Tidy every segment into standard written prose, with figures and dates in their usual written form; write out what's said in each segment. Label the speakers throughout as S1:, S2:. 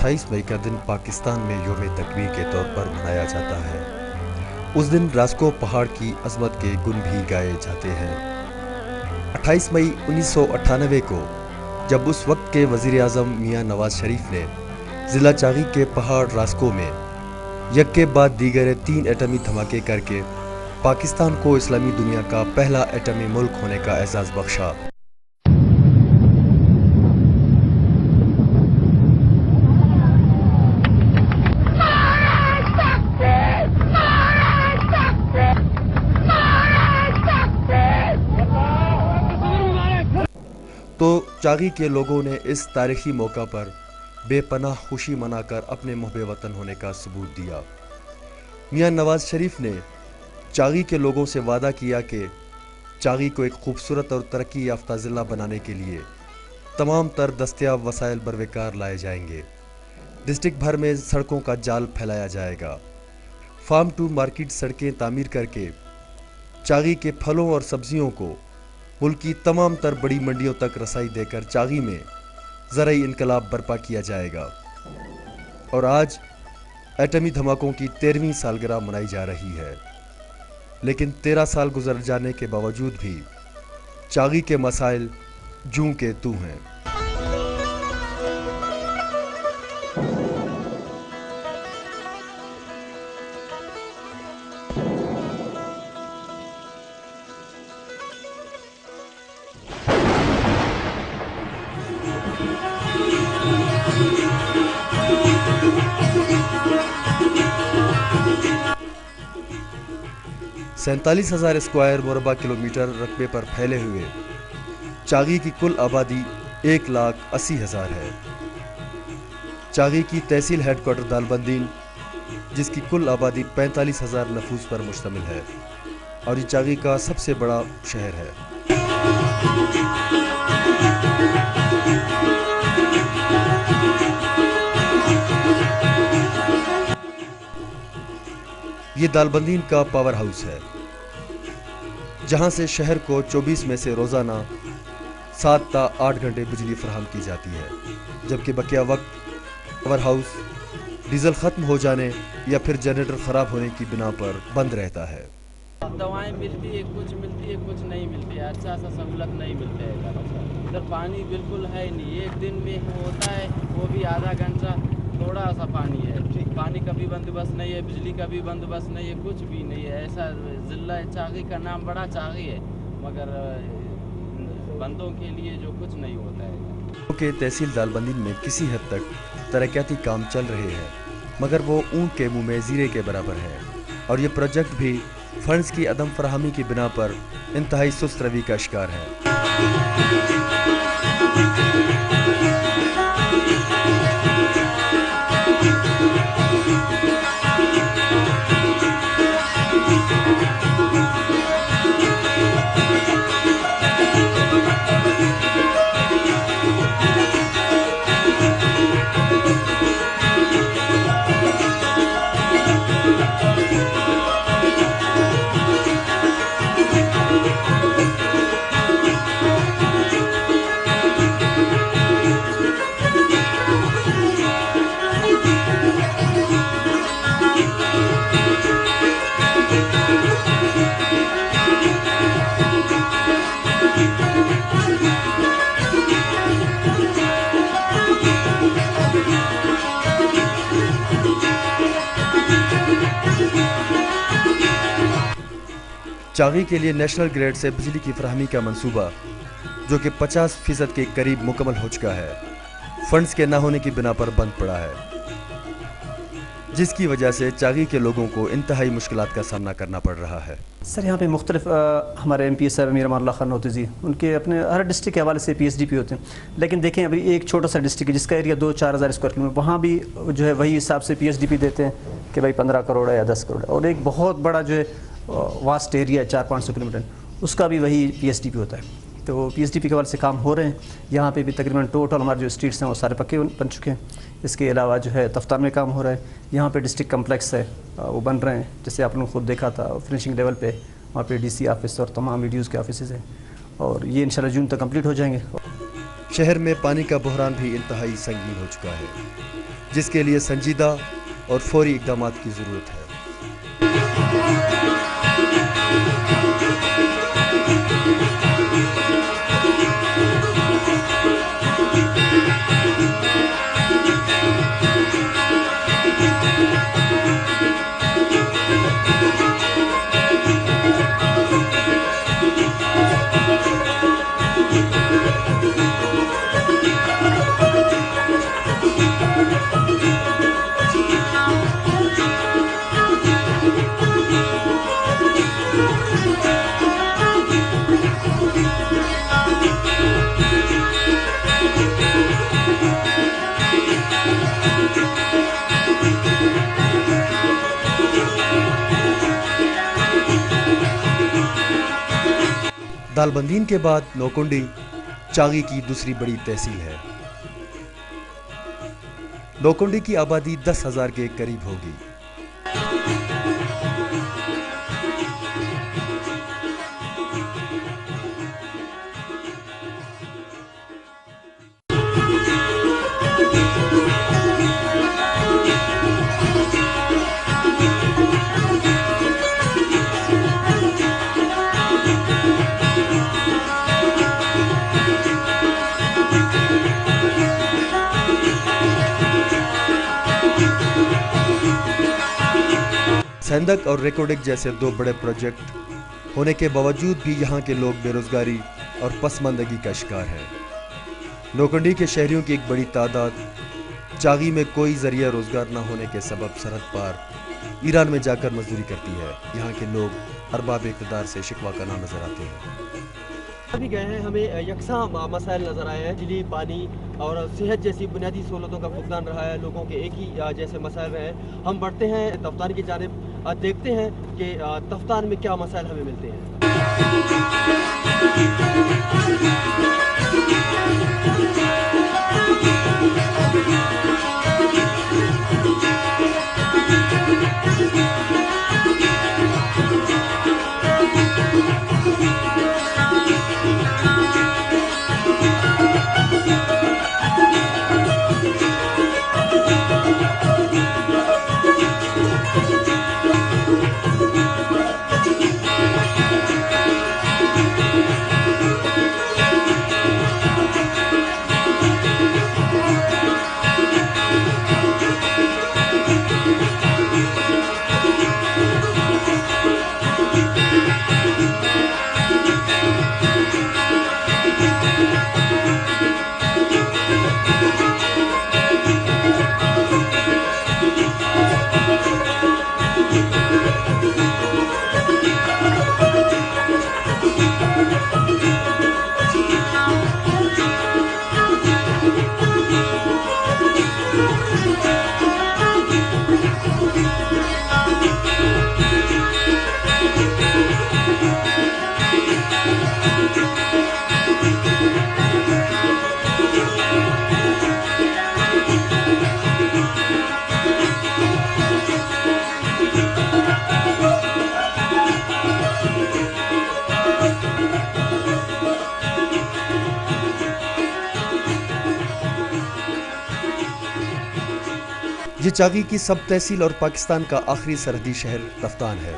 S1: 28 मई का दिन पाकिस्तान में यौम तकबीर के तौर पर मनाया जाता है। उस दिन रास्को पहाड़ की अजमत के गुन भी गाए जाते हैं। 28 मई 1998 को जब उस वक्त के वज़ीर आज़म मियां नवाज शरीफ ने ज़िला चागी के पहाड़ रास्को में एक के बाद दीगर 3 एटमी धमाके करके पाकिस्तान को इस्लामी दुनिया का पहला एटमी मुल्क होने का एजाज़ बख्शा। तो चागी के लोगों ने इस तारीखी मौका पर बेपनाह खुशी मनाकर अपने मुहब्बे वतन होने का सबूत दिया। मियां नवाज शरीफ ने चागी के लोगों से वादा किया कि चागी को एक खूबसूरत और तरक्की याफ्ता ज़िला बनाने के लिए तमाम तर दस्तयाब वसाइल बरवकार लाए जाएंगे। डिस्ट्रिक्ट भर में सड़कों का जाल फैलाया जाएगा। फार्म टू मार्केट सड़कें तामीर करके चागी के फलों और सब्जियों को मुल्क की तमाम तर बड़ी मंडियों तक रसाई देकर चागी में ज़राई इनकलाब बर्पा किया जाएगा। और आज एटमी धमाकों की 13वीं सालगिरह मनाई जा रही है, लेकिन 13 साल गुजर जाने के बावजूद भी चागी के मसाइल जूं के तू हैं। सैंतालीस 47,000 स्क्वायर मुरबा किलोमीटर रकबे पर फैले हुए चागी की कुल आबादी 1,80,000 है। चागी की तहसील हेडक्वार्टर दालबंदीन, जिसकी कुल आबादी 45,000 नफूस पर मुश्तमिल है और ये चागी का सबसे बड़ा शहर है। ये दालबंदीन का पावर हाउस है, जहां से शहर को 24 में से रोज़ाना 7 ता 8 घंटे बिजली फराहम की जाती है, जबकि बकिया वक्त पावर हाउस डीजल ख़त्म हो जाने या फिर जनरेटर ख़राब होने की बिना पर बंद रहता है।
S2: दवाएं मिलती है, कुछ नहीं मिलती है, अच्छा सा सहूलत नहीं मिलता है। इधर पानी बिल्कुल है ही नहीं। एक दिन में होता है वो भी आधा घंटा, थोड़ा सा पानी है। पानी का भी बंदोबस्त नहीं है, बिजली का भी बंदोबस्त नहीं है, कुछ भी नहीं है। ऐसा ज़िला चागी का नाम बड़ा चागी है, मगर बंदों के लिए जो कुछ नहीं होता है।
S1: के तहसील दालबंदीन में किसी हद तक तरक्याती काम चल रहे हैं, मगर वो ऊँट के मुँह में ज़ीरे के बराबर है और ये प्रोजेक्ट भी फंड्स की अदम फराहमी की बिना पर इंतहाई सुस्त रवि का शिकार है। चागी के लिए नेशनल ग्रिड से बिजली की फराहमी का मंसूबा, जो कि 50% के करीब मुकम्मल हो चुका है, फंड्स के ना होने की बिना पर बंद पड़ा है, जिसकी वजह से चागी के लोगों को इंतहाई मुश्किलात का सामना करना पड़ रहा है।
S3: सर यहाँ पे मुख्तलिफ हमारे MP साहब मीर अमान खान होते जी, उनके अपने हर डिस्ट्रिक्ट के हवाले से PSDP होते हैं, लेकिन देखें अभी एक छोटा सा डिस्ट्रिक्ट है जिसका एरिया 2-4 हज़ार स्क्वायर किलोमीटर, वहाँ भी जो है वही हिसाब से PSDP देते हैं कि भाई 15 करोड़ है या 10 करोड़ है। और एक बहुत बड़ा जो है वास्ट एरिया है 400-500 किलोमीटर, उसका भी वही PSDP होता है। तो PSDP के वाले से काम हो रहे हैं। यहाँ पे भी तकरीबन टोटल हमारे जो स्ट्रीट्स हैं वो सारे पक्के बन चुके हैं। इसके अलावा जो है तफ्तान में काम हो रहा है। यहाँ पे डिस्ट्रिक्ट कम्प्लेक्स है वो बन रहे हैं, जैसे आप लोगों ने खुद देखा था फिनिशिंग लेवल पे वहाँ पे DC ऑफिस और तमाम वीडियोज़ के ऑफिस हैं, और ये इंशाल्लाह जून तक कंप्लीट हो जाएंगे।
S1: शहर में पानी का बहरान भी इंतहाई संगीन हो चुका है। جس کے لیے سنجیدہ اور فوری اقدامات کی ضرورت ہے۔ دالبندین کے بعد نوکنڈی چاغی کی دوسری بڑی تحصیل ہے۔ نوکنڈی کی آبادی 10,000 کے قریب ہوگی۔ سیندک اور ریکوڈک جیسے دو بڑے پروجیکٹ ہونے کے باوجود بھی یہاں کے لوگ بے روزگاری اور پسماندگی کا شکار ہیں۔ نوکنڈی کے شہریوں کی ایک بڑی تعداد چاغی میں کوئی ذریعہ روزگار نہ ہونے کے سبب سرحد پار ایران میں جا کر مزدوری کرتی ہے۔ یہاں کے لوگ ارباب اقتدار سے شکوہ کرنا نظر آتے ہیں۔
S4: ابھی گئے ہیں، ہمیں یکساں مسائل نظر آئے ہیں، بجلی، پانی اور صحت جیسی بنیادی سہولتوں کا فقدان رہا ہے، لوگوں کے ایک ہی جیسے مسائل رہے ہیں۔ ہم بڑھتے ہیں تفتان کی جانب، دیکھتے ہیں کہ تفتان میں کیا مسائل ہمیں ملتے ہیں۔
S1: یہ چاغی کی سب تحصیل اور پاکستان کا آخری سرحدی شہر تفتان ہے۔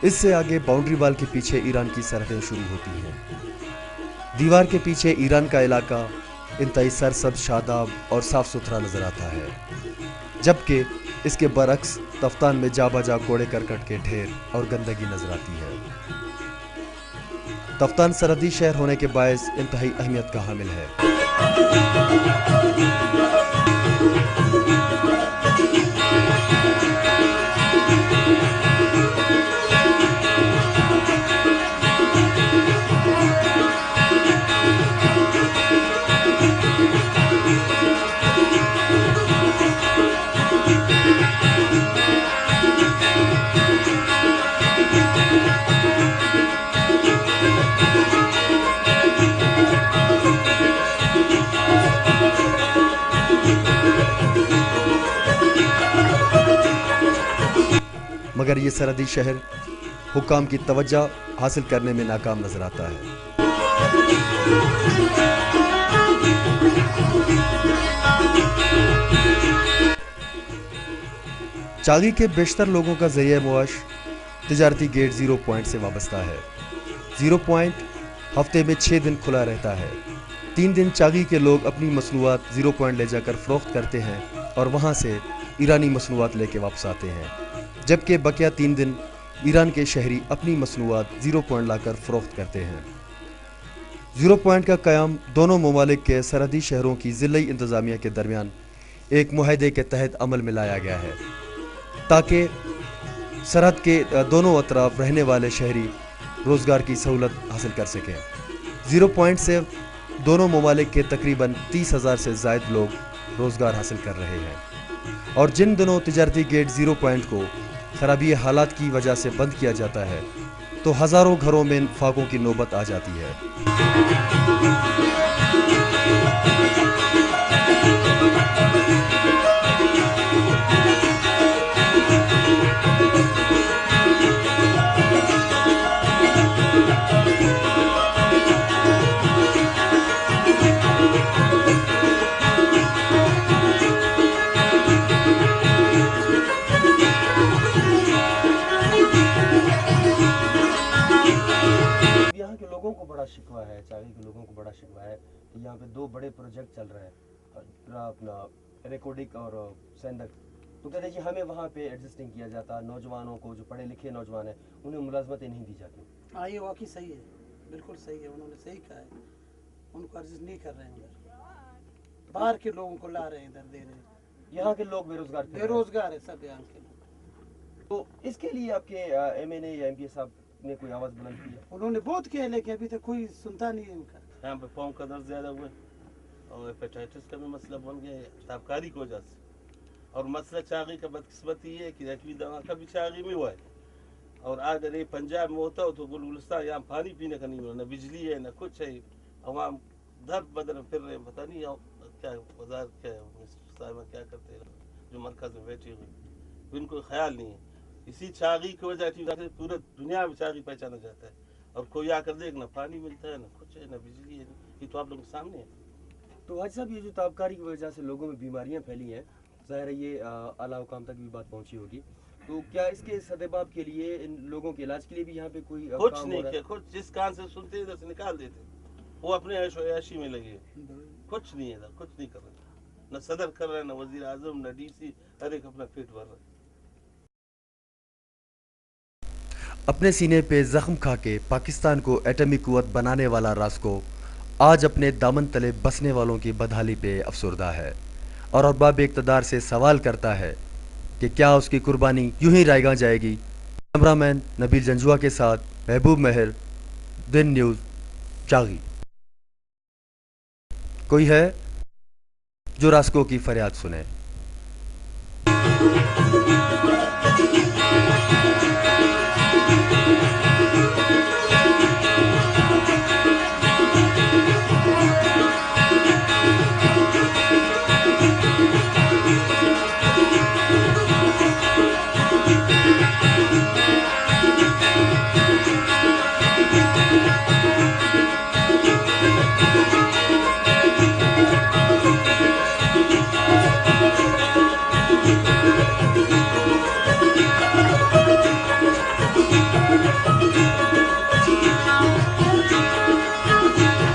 S1: اس سے آگے باؤنڈری وال کے پیچھے ایران کی سرحدیں شروع ہوتی ہیں۔ دیوار کے پیچھے ایران کا علاقہ انتہائی سرسبز، شاداب اور صاف ستھرا نظر آتا ہے، جبکہ اس کے برعکس تفتان میں جا بجا کوڑے کرکٹ کے ڈھیر اور گندگی نظر آتی ہے۔ تفتان سرحدی شہر ہونے کے باعث انتہائی اہمیت کا حامل ہے۔ मगर ये सरहदी शहर हुक्काम की तवज्जो हासिल करने में नाकाम नजर आता है। चागी के बेशतर लोगों का ज़रिया मुआश तिजारती गेट ज़ीरो पॉइंट से वाबस्ता है। ज़ीरो पॉइंट हफ्ते में 6 दिन खुला रहता है। 3 दिन चागी के लोग अपनी मसनूआत ज़ीरो पॉइंट ले जाकर फ़रोख्त करते हैं और वहाँ से ईरानी मसनूआत लेके वापस आते हैं, जबकि बकिया 3 दिन ईरान के शहरी अपनी मसनूआत ज़ीरो पॉइंट लाकर फ़रोख्त करते हैं। ज़ीरो पॉइंट का क़याम दोनों ममालिक के सरहदी शहरों की ज़िली इंतज़ामिया के दरमियान एक मुआहदे के तहत अमल में लाया गया है, ताकि सरहद के दोनों अतराफ रहने वाले शहरी रोज़गार की सहूलत हासिल कर सकें। ज़ीरो पॉइंट से दोनों ममालिक के तकरीबन 30,000 से ज़ायद लोग रोज़गार हासिल कर रहे हैं, और जिन दिनों तिजारती गेट ज़ीरो पॉइंट को खराबी हालात की वजह से बंद किया जाता है तो हज़ारों घरों में फाकों की नौबत आ जाती है।
S4: शिकवा है, चागी के लोगों को बड़ा शिकवा है कि यहाँ पे 2 बड़े प्रोजेक्ट चल रहे हैं, अपना रिकॉर्डिंग और सेंडक। तो कहते हैं कि हमें वहाँ पे एडजस्ट नहीं किया जाता, नौजवानों को जो पढ़े लिखे नौजवान हैं उन्हें मुलाजमतें नहीं दी जाती।
S5: हाँ, ये वाकई सही है, बिल्कुल सही है, उन्होंने सही कहा है, उनको एडजस्ट नहीं कर रहे हैं उधर, बाहर के लोगों को ला रहे हैं, इधर दे रहे हैं।
S4: यहाँ के लोग बेरोजगार
S5: है सब यहाँ के लोग।
S4: तो इसके लिए आपके MNA या MP साहब ने कोई आवाज़ बुलंद की है?
S5: उन्होंने बहुत किया लेकिन अभी तक कोई सुनता नहीं है उनका।
S6: यहाँ पे फॉर्म का दर्द ज़्यादा हुआ और हेपेटाइटिस का भी मसला बन गया है ताबकारी की वजह से, और मसला चागी का बदकिस्मती ये है कि रकबी दवा का भी चागी में हुआ है, और अगर ये पंजाब में होता हो तो गुलगुलिस्तान यहाँ पानी पीने का नहीं मिला, न बिजली है न कुछ है, अवाम दर बदर फिर रहे, पता नहीं क्या वज़ार क्या साहिबा क्या करते हैं जो मरकज़ में बैठी हुई, इनको ख्याल नहीं है। इसी चागी की वजह से पूरा दुनिया में चागी पहचाना जाता है, और कोई आकर देख ना पानी मिलता है, ना कुछ है, ना बिजली है, ये तो आप लोगों के सामने है।
S4: तो हाजी साहब, ये जो ताबकारी की वजह से लोगों में बीमारियां फैली हैं, ज़ाहिर है ये आला हुकाम तक भी बात पहुंची होगी, तो क्या इसके सदेबाब के लिए इन लोगों के इलाज के लिए भी यहाँ पे कोई
S6: कुछ नहीं किया? कुछ जिस कान से सुनते इधर से निकाल देते, वो अपने ऐशो-ऐशी में लगे, कुछ नहीं है, कुछ नहीं कर रहे, न सदर कर रहे, न वजीर आजम, न DC, हर एक अपना पेट भर रहा है।
S1: अपने सीने पे जख्म खा के पाकिस्तान को एटमी कुव्वत बनाने वाला रास्को आज अपने दामन तले बसने वालों की बदहाली पे अफसरदा है, और अरबाब इक़्तिदार से सवाल करता है कि क्या उसकी कुर्बानी यूं ही रायगा जाएगी। कैमरामैन नबील जंजुआ के साथ महबूब महर, दिन न्यूज़, चागी। कोई है जो रास्को की फरियाद सुने?